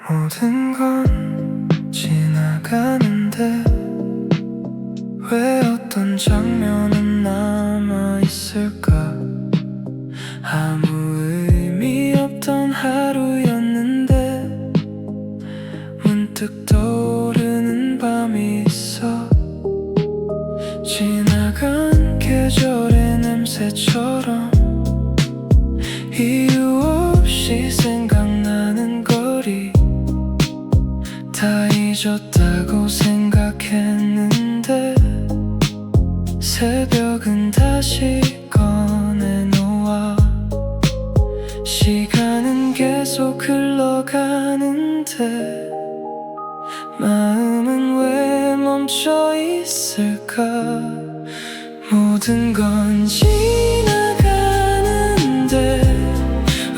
모든 건 지나가는데 왜 어떤 장면은 남아있을까. 아무 의미 없던 하루였는데 문득 떠오르는 밤이 있어. 지나간 계절의 냄새처럼 이유 없이 생각나는 거리. 다 잊었다고 생각했는데 새벽은 다시 꺼내놓아. 시간은 계속 흘러가는데 마음은 왜 멈춰 있을까. 모든 건 지나가는데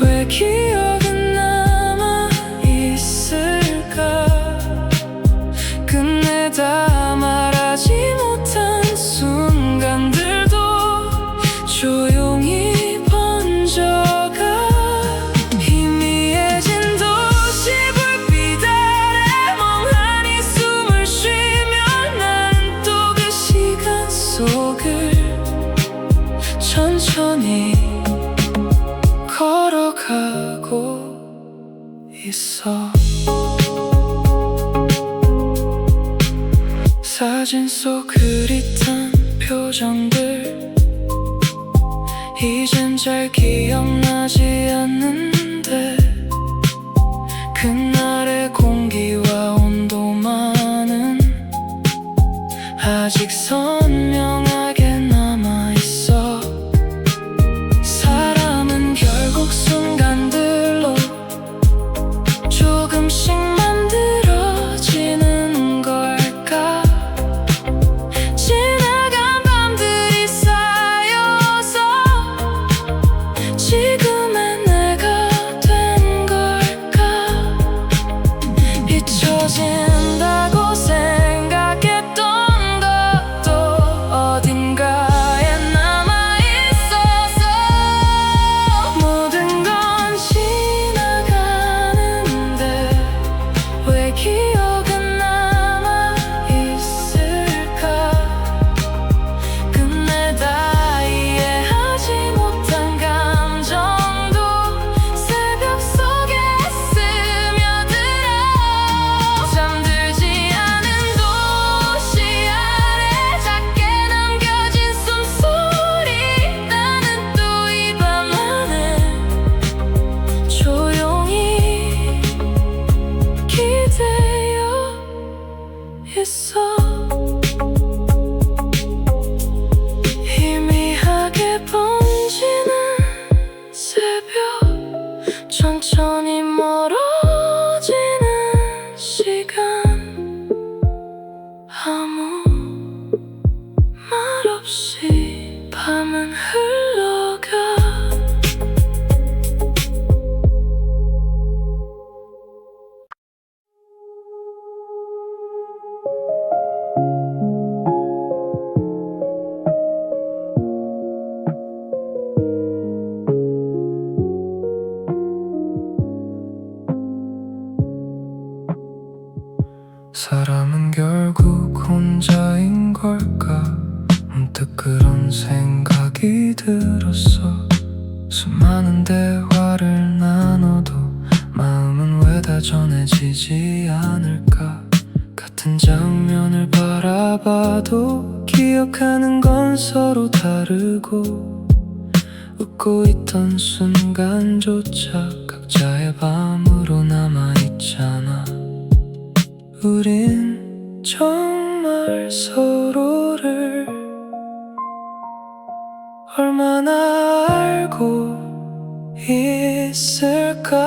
왜 기억은 남아 있을까. 끝내다 말하지 못한 순간들도 조용히 번져가. 희미해진 도시 불빛 아래 멍하니 숨을 쉬며 나는 또 그 시간 속을 천천히 걸어가고 있어. 사진 속 흐릿한 표정들 이젠 잘 기억나지 않는데 그날의 공기와 온도만은 아직 선명하게 남아있어. 사람은 결국 순간들로 조금씩 만들어지는 걸까. 지나간 밤들이 쌓여서 지금의 내가 된 걸까. 잊혀진다고 생각했던 것도 어딘가에 남아있어서 모든 건 지나가는데 왜 기억은 남아있을까. 끝내다 이해하지 못한 감정도 새벽 속에 스며들어. 잠들지 않은 도시 아래 작게 남겨진 숨소리. 나는 또 이 밤 안에 조용히 기대어 있어. 희미하게 번지는 새벽 천천히 멀어지는 시간. 아무 말 없이 밤은 흘러가. 사람은 결국 혼자인 걸까. 문득 그런 생각이 들었어. 수많은 대화를 나눠도 마음은 왜 다 전해지지 않을까. 같은 장면을 바라봐도 기억하는 건 서로 다르고 웃고 있던 순간조차 각자의 밤으로 남아있잖아. 우린 정말 서로를 얼마나 알고 있을까.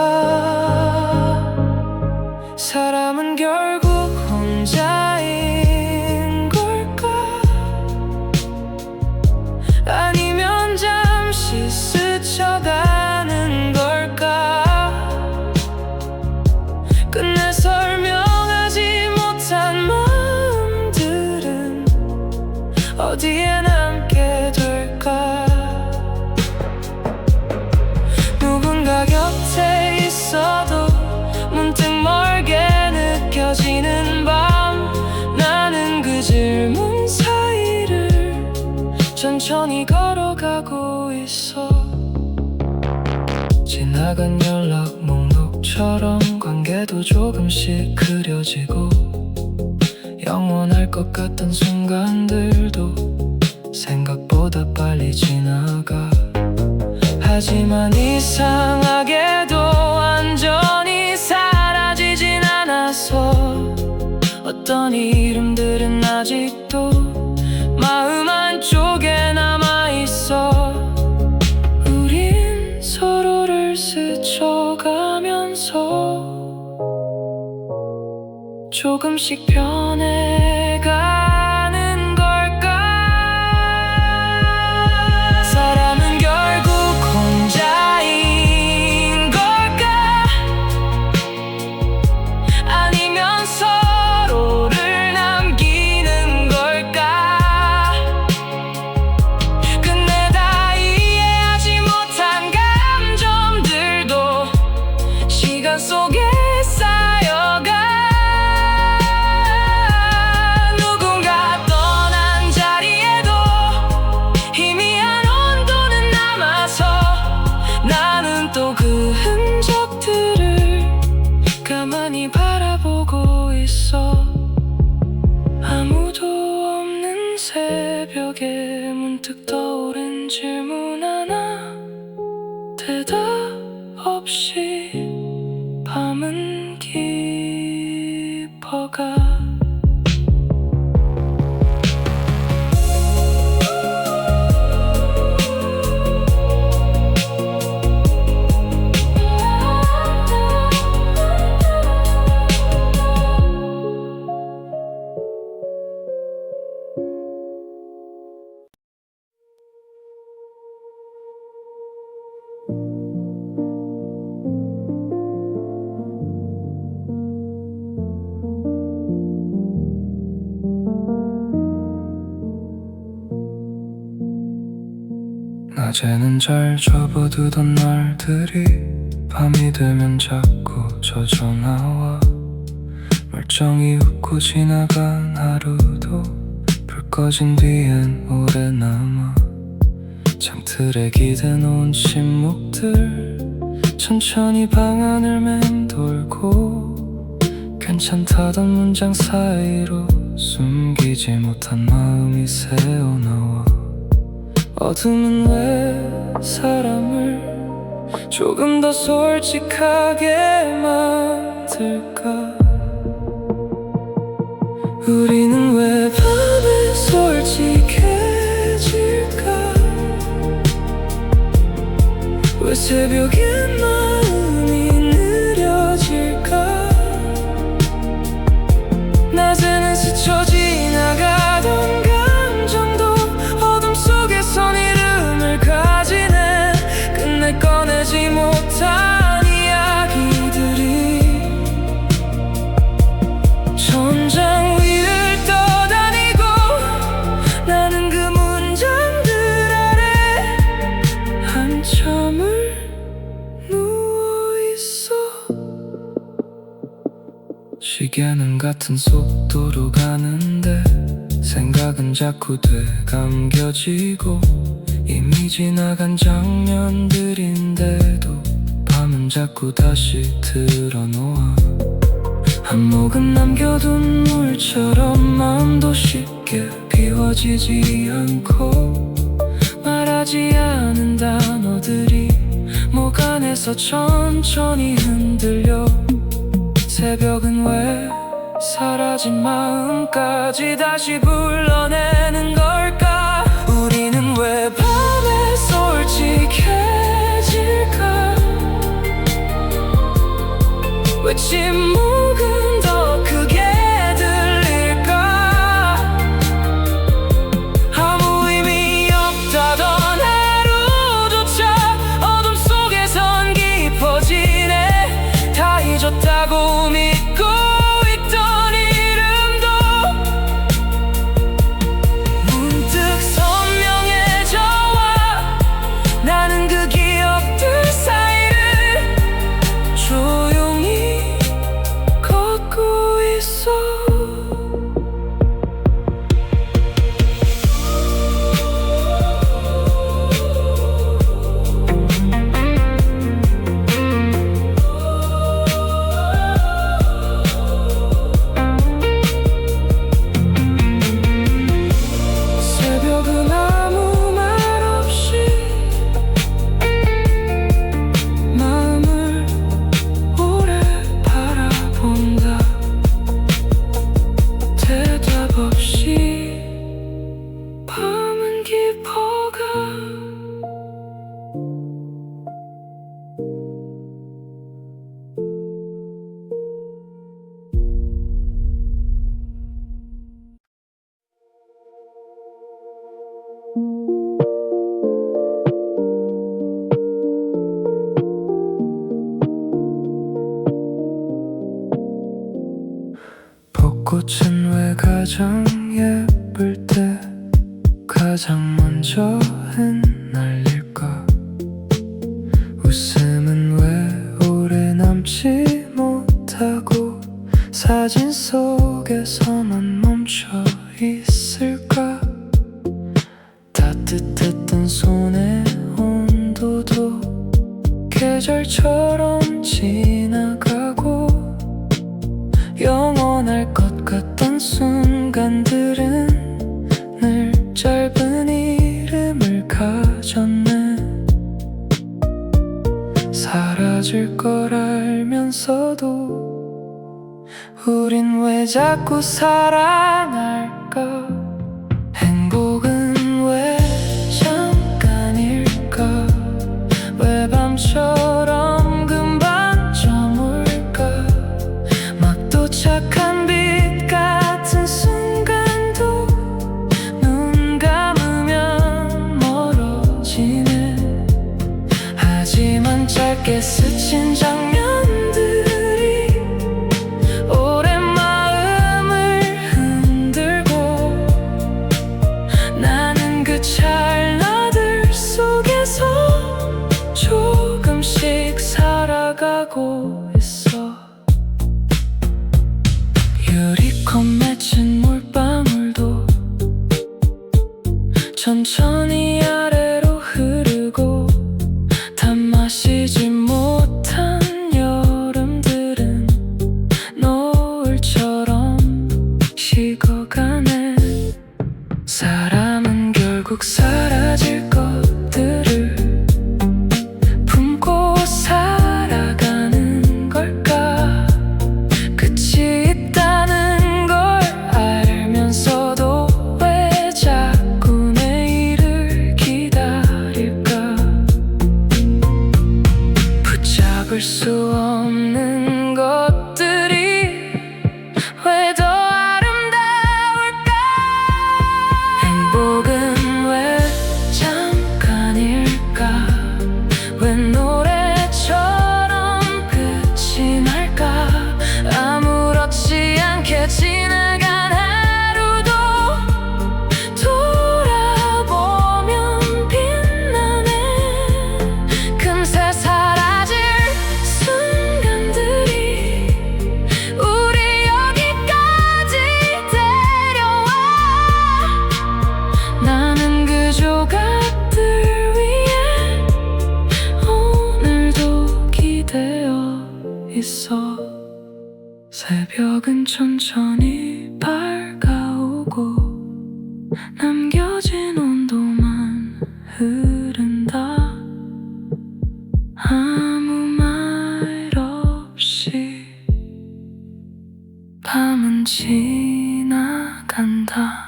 사람은 결국 혼자인 걸까. 아니면 잠시 스쳐가는 걸까. 끝내 설명하지 못한 마음들은 어디에 남게 될까. 누군가 곁에 있어 잠깐 연락 목록처럼 관계도 조금씩 그려지고 영원할 것 같던 순간들도 생각보다 빨리 지나가. 하지만 이상하게도 완전히 사라지진 않아서 어떤 이름들은 아직도 마음 한쪽에 남아있어. 우린 서로를 스쳐가면서 조금씩 변해가는 걸까? 사람은 결국 혼자인 걸까? 아니면 서로를 남기는 걸까? 근데 다 이해하지 못한 감정들도 시간 속에 쌓여가. 그 흔적들을 가만히 바라보고 있어. 아무도 없는 새벽에 문득 떠오른 질문 하나. 대답 없이 밤은 깊어가. 낮에는 잘 접어두던 날들이 밤이 되면 자꾸 젖어나와. 멀쩡히 웃고 지나간 하루도 불 꺼진 뒤엔 오래 남아. 창틀에 기대놓은 침묵들 천천히 방 안을 맴돌고, 괜찮다던 문장 사이로 숨기지 못한 마음이 새어나와. 어둠은 왜 사람을 조금 더 솔직하게 만들까? 우리는 왜 밤에 솔직해질까? 왜 새벽엔 마음이 느려질까? 낮에는 스쳐 지나가던 감정도 어둠 속에선 이름을 가지네. 끝내 꺼내지 못한 이야기들이 천장 위를 떠다니고, 나는 그 문장들 아래 한참을 누워있어. 시계는 같은 속도로 가는데 생각은 자꾸 되감겨지고, 이미 지나간 장면들인데도 밤은 자꾸 다시 드러놓아. 한 모금 남겨둔 물처럼 마음도 쉽게 비워지지 않고, 말하지 않은 단어들이 목 안에서 천천히 흔들려. 새벽은 왜 사라진 마음까지 다시 불러내는 걸까? 우리는 왜 밤에 솔직해질까? 왜 침묵은 더 크게 들릴까? 아무 의미 없다던 하루조차 어둠 속에선 깊어지네. 다 잊었다고 믿고 있던 이름도 문득 선명해져와. 나는 그 기억들 사이를 조용히 꽃은 왜 가장 예쁠 때 가장 먼저 흩날릴까? 웃음은 왜 오래 남지 못하고 사진 속에서만 멈춰 있을까? 따뜻했던 손의 온도도 계절처럼 지나가고 영원할 것 같던 순간들은 늘 짧은 이름을 가졌네. 사라질 걸 알면서도 우린 왜 자꾸 사랑할까? 행복은 왜 잠깐일까? 왜 밤처럼 금방 저물까? 막 도착한 빛 같은 순간도 눈 감으면 멀어지네. 하지만 짧게 스친 장면들이 오랜 마음을 흔들고 나는 그 찰나들 속에서 조금씩 살아가고 있어. 유리컵 맺힌 물방울도 천천히 아래로 흐르고 다 마시지 못한 여름들은 노을처럼 식어가네. 사람은 결국 사라질 것들을 품고 살아가는 걸까? 끝이 있다는 걸 알면서도 왜 자꾸 내일을 기다릴까? 붙잡을 수 없는 것들이 왜 더 아름다울까? 행복은 왜 잠깐일까? 왜 노래처럼 끝이 날까? 아무렇지 않게 지나간 하루도 돌아보면 빛나네. 금세 사라질 순간들이 우리 여기까지 데려와. 나는 그 조각들 위에 오늘도 기대어 있어. 새벽은 천천히 밝아오고 남겨진 온도만 흐른다. 아무 말 없이 밤은 지나간다.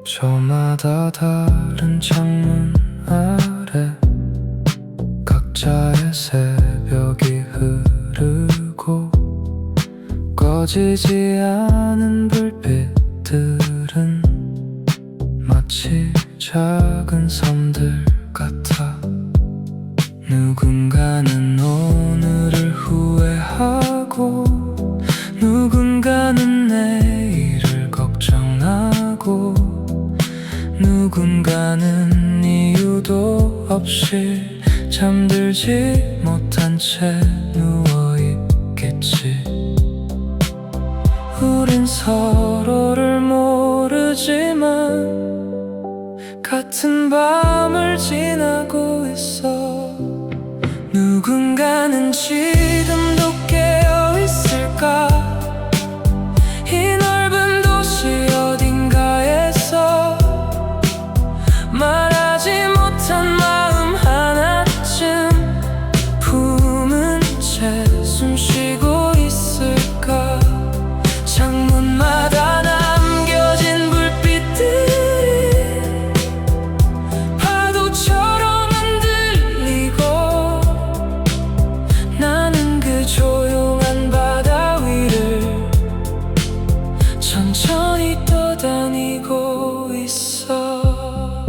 저마다 다른 창문 아래 각자의 새벽이 흐르고 꺼지지 않은 불빛들은 마치 작은 섬들 같아. 누군가는 오늘을 후회하고 누군가는 내일을 걱정하고 누군가는 이유도 없이 잠들지 못한 채 누워있겠지. 우린 서로를 모르지만 같은 밤을 지나고 있어. 누군가는 지금도 깨어있을까? 이 넓은 도시 어딘가에서 말하지 못한 마음 하나쯤 품은 채 숨쉬고 있을까? 창문마다 남겨진 불빛들이 파도 다니고 있어.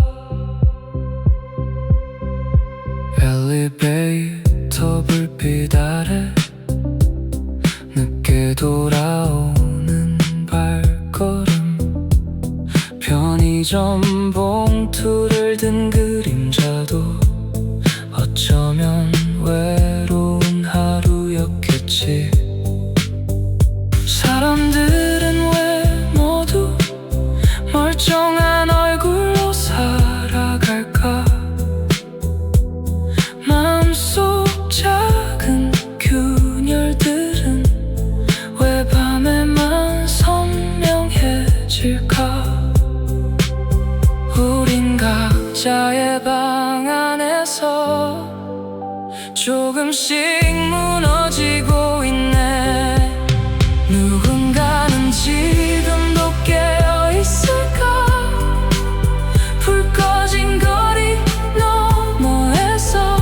엘리베이터 불빛 아래 늦게 돌아오는 발걸음, 편의점 봉투를 든 그림자도 어쩌면 외로운 하루였겠지. 사람들은 왜 모두 멀쩡한 얼굴로 살아갈까? 마음속 작은 균열들은 왜 밤에만 선명해질까? 우린 각자의 방 안에서 조금씩 무너지고 있네. 누군가는 지금도 깨어 있을까? 불 꺼진 거리 너머에서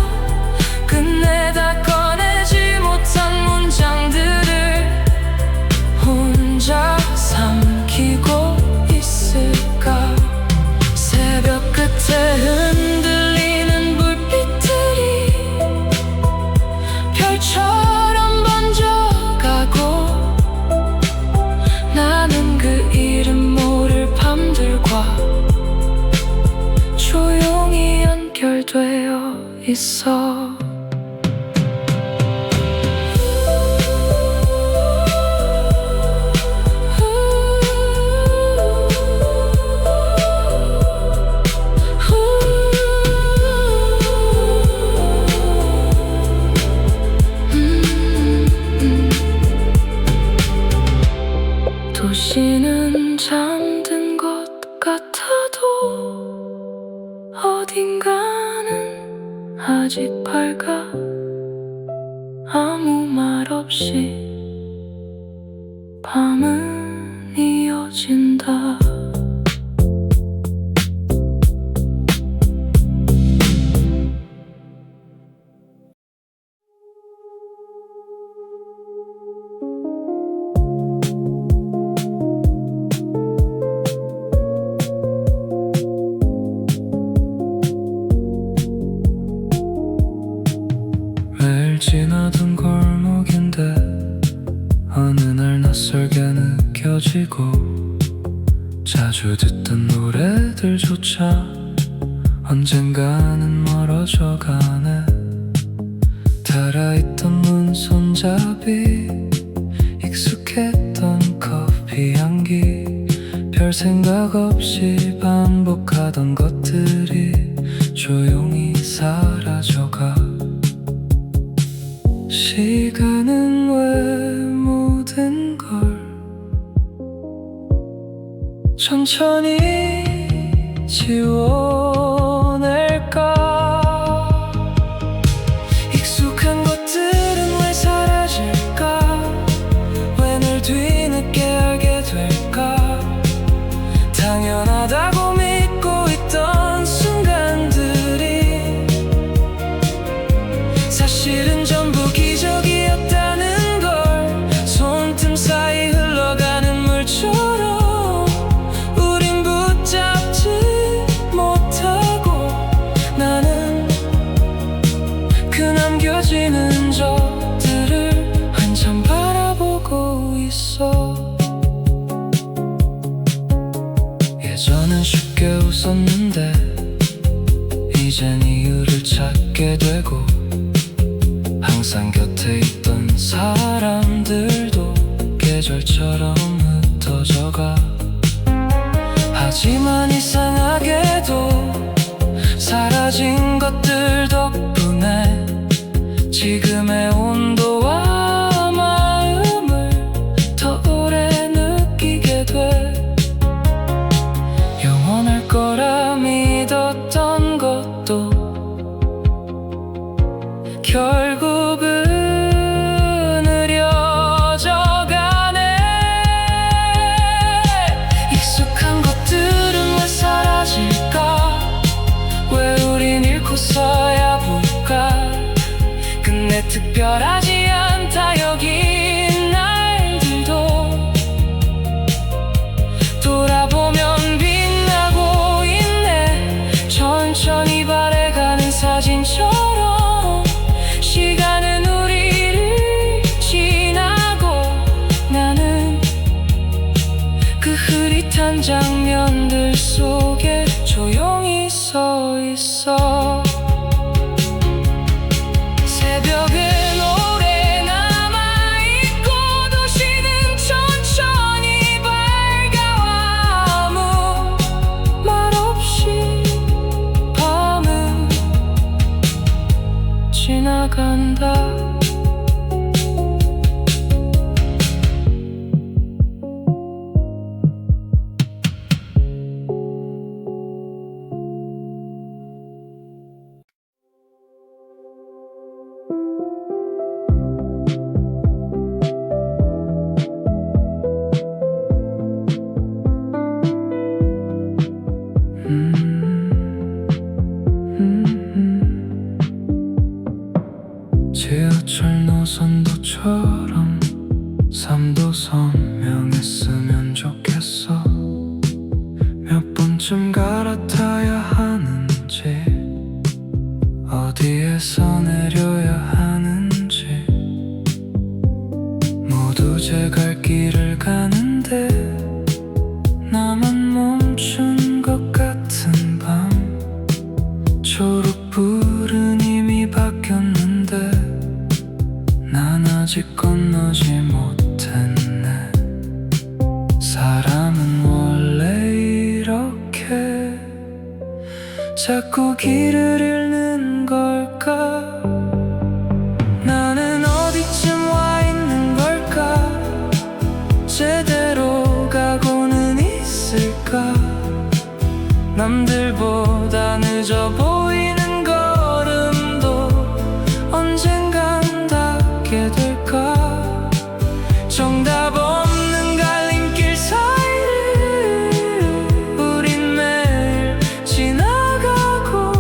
끝내 다 꺼내지 못한 문장들을 혼자 삼키고 있을까? 새벽 끝에 흔들리는 불빛들이 별처럼 번져가고, 나는 그 이름 모를 밤들과 조용히 연결되어 있어. 도시는 잠든 것 같아도 어딘가는 아직 밝아. 아무 말 없이 밤은 이어진다. 지나던 골목인데 어느 날 낯설게 느껴지고, 자주 듣던 노래들조차 언젠가는 멀어져 가네. 달아있던 문 손잡이, 익숙했던 커피 향기, 별 생각 없이 반복하던 것들이 조용히 사라져가. 시간은 왜 모든 걸 천천히 지워낼까? 익숙한 것들은 왜 사라질까? 왜 늘 뒤늦게 알게 될까? 당연하다고 믿고 있던 순간들이 사실은 전부 기적이었다는 걸. 손틈 사이 흘러가는 물처럼 우린 붙잡지 못하고, 나는 그 남겨진 적들을 한참 바라보고 있어. 예전엔 쉽게 웃었는데 이젠 이유를 찾게 되고, 항상 곁에 있던 사람들도 계절처럼 흩어져가. 하지만 이상하게도 사라진 것들 덕분에 지금의 온도와 마음을 더 오래 느끼게 돼. 영원할 거라 믿었던 것도 결국은 느려져 가네. 익숙한 것들은 왜 사라질까? 왜 우린 잃고 서 장면들 속에 조용히 서 있어. 새벽에 노래 남아있고 도시는 천천히 밝아와 아무 말 없이 밤은 지나간다. 지하철 노선도처럼 삶도 선명했으면 좋겠어. 몇 번쯤 갈아타야 하는지, 어디에서 내려야 하는지, 모두 제 갈 길을 가는데 나만 멈춘 것 같은 밤. 초록불은 이미 바뀌었는데 난 아직 건너지 못했네. 사람은 원래 이렇게 자꾸 길을 잃는 걸까? 나는 어디쯤 와 있는 걸까? 제대로 가고는 있을까? 남들보다 늦어 보이는 걸음도 언젠간 닿게 될까? 정답 없는 갈림길 사이를 우린 매일 지나가고,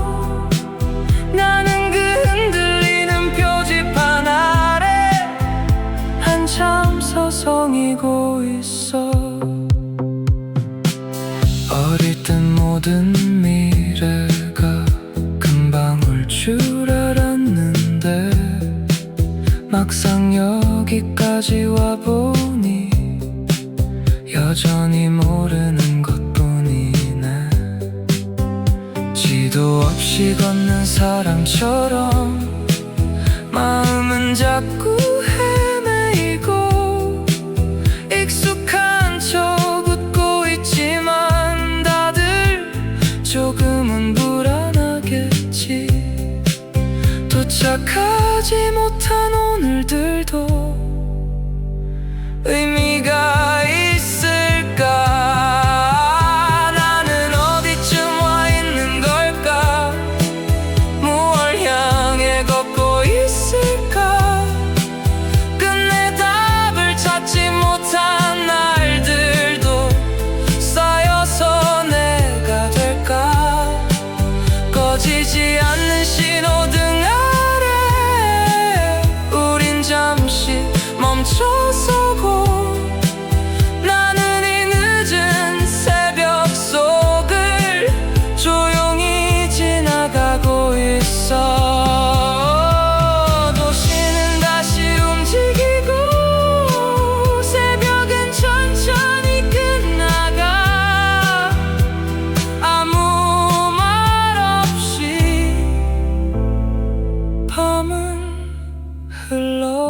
나는 그 흔들리는 표지판 아래 한참 서성이고 있어. 어릴 땐 모든 미래가 금방 올 줄 알았는데 막상 여기까지 와보니 여전히 모르는 것뿐이네. 지도 없이 걷는 사람처럼 마음은 자꾸 헤매이고, 익숙한 척 웃고 있지만 다들 조금은 불안하겠지. 도착하지 못한 오늘들도 의미가 있을까? 나는 어디쯤 와 있는 걸까? 무얼 향해 걷고 있을까? 끝내 답을 찾지 못한 날들도 쌓여서 내가 될까? 꺼지지 않는 신호등 아래 우린 잠시 멈춰서고, 나는 이 늦은 새벽 속을 조용히 지나가고 있어. 도시는 다시 움직이고 새벽은 천천히 끝나가 아무 말 없이 밤은 흘러간다.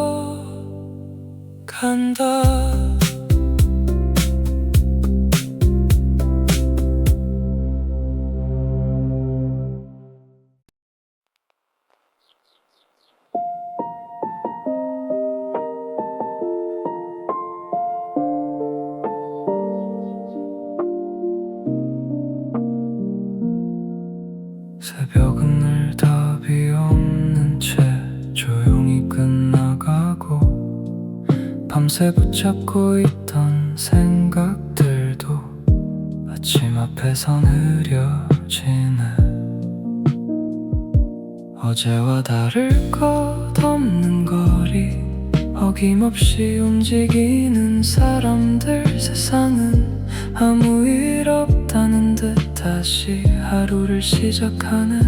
새벽은 늘 답이 없는 채 조용히 끝나가고, 밤새 붙잡고 있던 생각들도 아침 앞에선 흐려지네. 어제와 다를 것 없는 거리, 어김없이 움직이는 사람들. 세상은 아무 일 없다는 듯 다시 하루를 시작하네.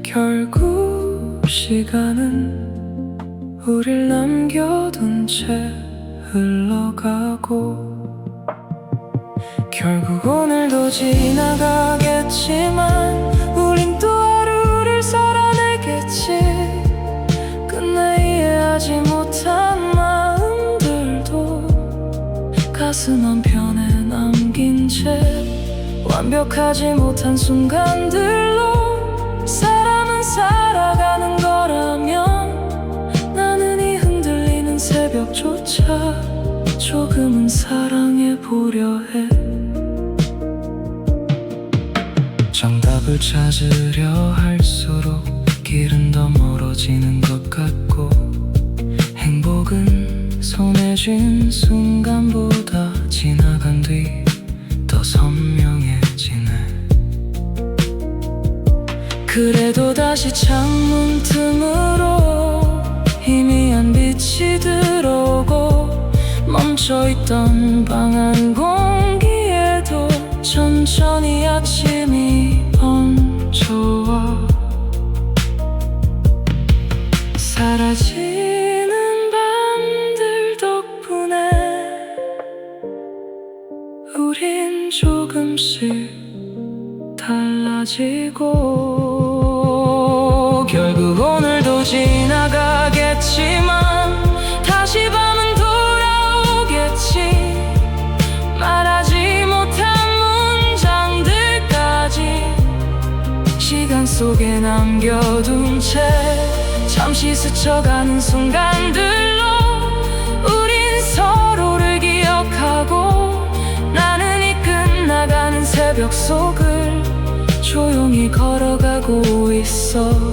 결국 시간은 우릴 남겨둔 채 흘러가고, 결국 오늘도 지나가겠지만 우린 또 하루를 살아내겠지. 끝내 이해하지 못한 마음들도 가슴 한편에 남긴 채 완벽하지 못한 순간들로 사람은 살아가는 거라면 나는 이 흔들리는 새벽조차 조금은 사랑해 보려 해. 정답을 찾으려 할수록 길은 더 멀어지는 것 같고 행복은 손에 쥔 순간보다 지나간 뒤 더 선명해지네. 그래도 다시 창문 틈으로 희미한 빛이 들어오고 멈춰있던 방 안 공기에도 천천히 아침이 번져와 사라지는 밤들 덕분에 우린 조금씩 달라지고 결국 오늘도 지나가겠지만 다시 밤은 돌아오겠지. 말하지 못한 문장들까지 시간 속에 남겨둔 채 잠시 스쳐가는 순간들로 우린 서로를 기억하고 나는 이 끝나가는 새벽 속을 조용히 걸어가고 있어.